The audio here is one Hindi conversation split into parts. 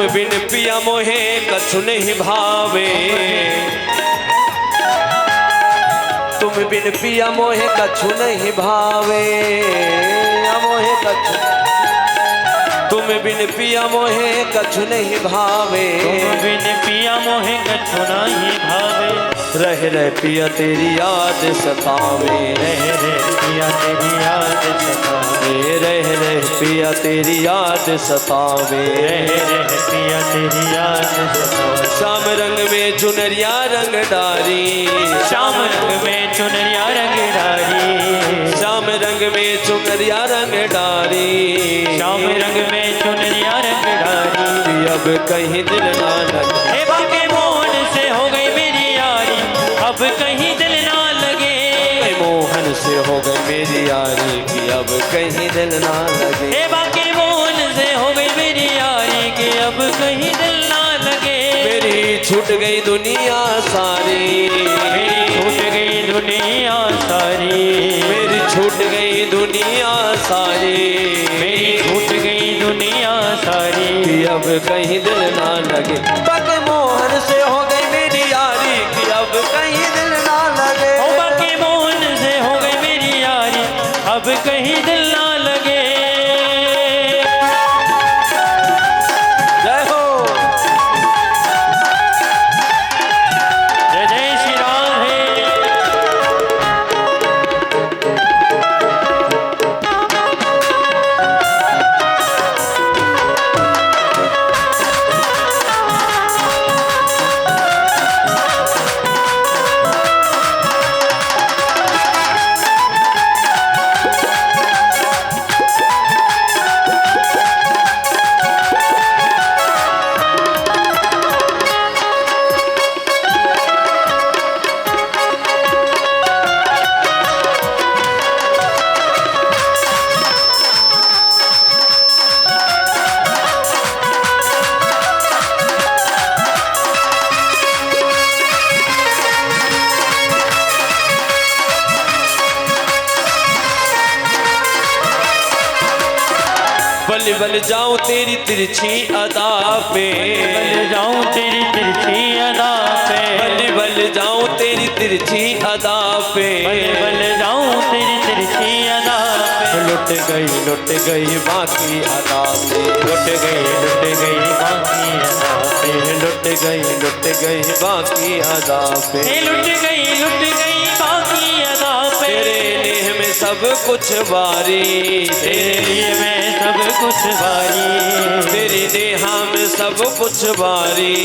बिन पिया मोहे कछु नहीं भावे, तुम बिन पिया मोहे कछु नहीं भावे, मोहे कछु, तुम बिन पिया मोहे कछु नहीं भावे, तुम बिन पिया मोहे कछु नहीं भावे। रह रह पिया तेरी याद सतावे, रह रह पिया तेरी याद सतावे, रह रह पिया तेरी याद सतावे, रह रह पिया तेरी याद सतावे। श्याम रंग में चुनरिया रंग डारी, श्याम रंग में चुनरिया रंग डारी, श्याम रंग में चुनरिया रंग डारी, श्याम रंग में चुनरिया रंग डारी। अब कहीं दिल ना लगे, हे बाके मोहन से हो गई मेरी यारी, अब कहीं दिल ना लगे। मोहन से हो गई मेरी यारी की अब कहीं दिल ना लगे, हे बाके मोहन से हो गई मेरी यारी कि अब कहीं दिल ना लगे। मेरी छूट गई दुनिया सारी, मेरी छूट गई दुनिया सारी, मेरी छूट गई दुनिया सारी, मेरी छूट गई दुनिया सारी कि अब कहीं दिल ना लगे। बाके मोहन से हो गई मेरी यारी कि अब कहीं दिल ना लगे, ओ बाके मोहन से हो गई मेरी यारी अब कहीं दिल ना लगे। जय हो, जय जय श्री राधे। बल बल जाऊं तेरी तिरछी अदा पे, बल जाऊं तेरी तिरछी अदा पे, बल बल जाऊं तेरी तिरछी अदा पे, बल बल जाऊं तेरी तिरछी अदा पे। लुट गई बाकी अदा पे, लुट गई बाकी अदा पे, लुट गई बाकी अदा पे, लुट गई बाकी अदा पे। तेरे नेह में सब कुछ बारी, तेरे लिए मैं सब कुछ बारी, तेरी नेहा में सब कुछ बारी,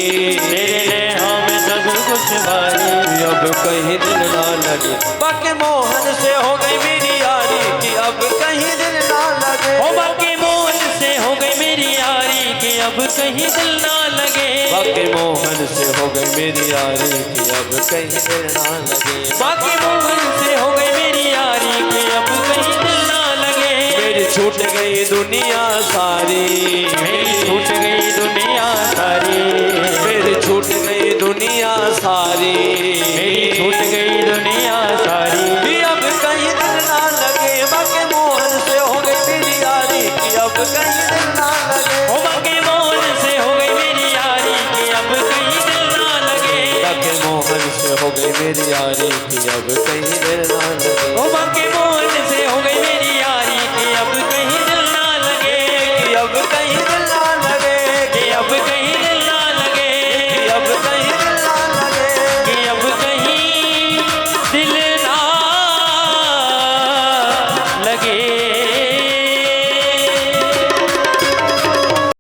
तेरे नेहा में सब कुछ बारी। अब कहीं दिल ना लगे। बाके मोहन से हो गई मेरी यारी कि अब कहीं दिल ना लगे, ओ बाके मोहन से हो गई मेरी यारी कि अब कहीं दिल ना लगे। बाके मोहन से हो गई मेरी यारी कि अब कहीं दिल ना लगे, बाके मोहन से हो गई मेरी यारी कि अब कहीं दिल ना लगे। मेरी छूट गई दुनिया सारी, मेरी छूट गई दुनिया सारी, मेरी छूट गई दुनिया सारी, मेरी छूट गई दुनिया सारी। कि अब कहीं दिल ना लगे। बाके मोहन से हो गई मेरी यारी कि अब कहीं दिल ना लगे, ओ बाके मोहन से हो गई मेरी यारी कि अब कहीं दिल ना लगे। बाके मोहन से हो गई मेरी यारी कि अब कहीं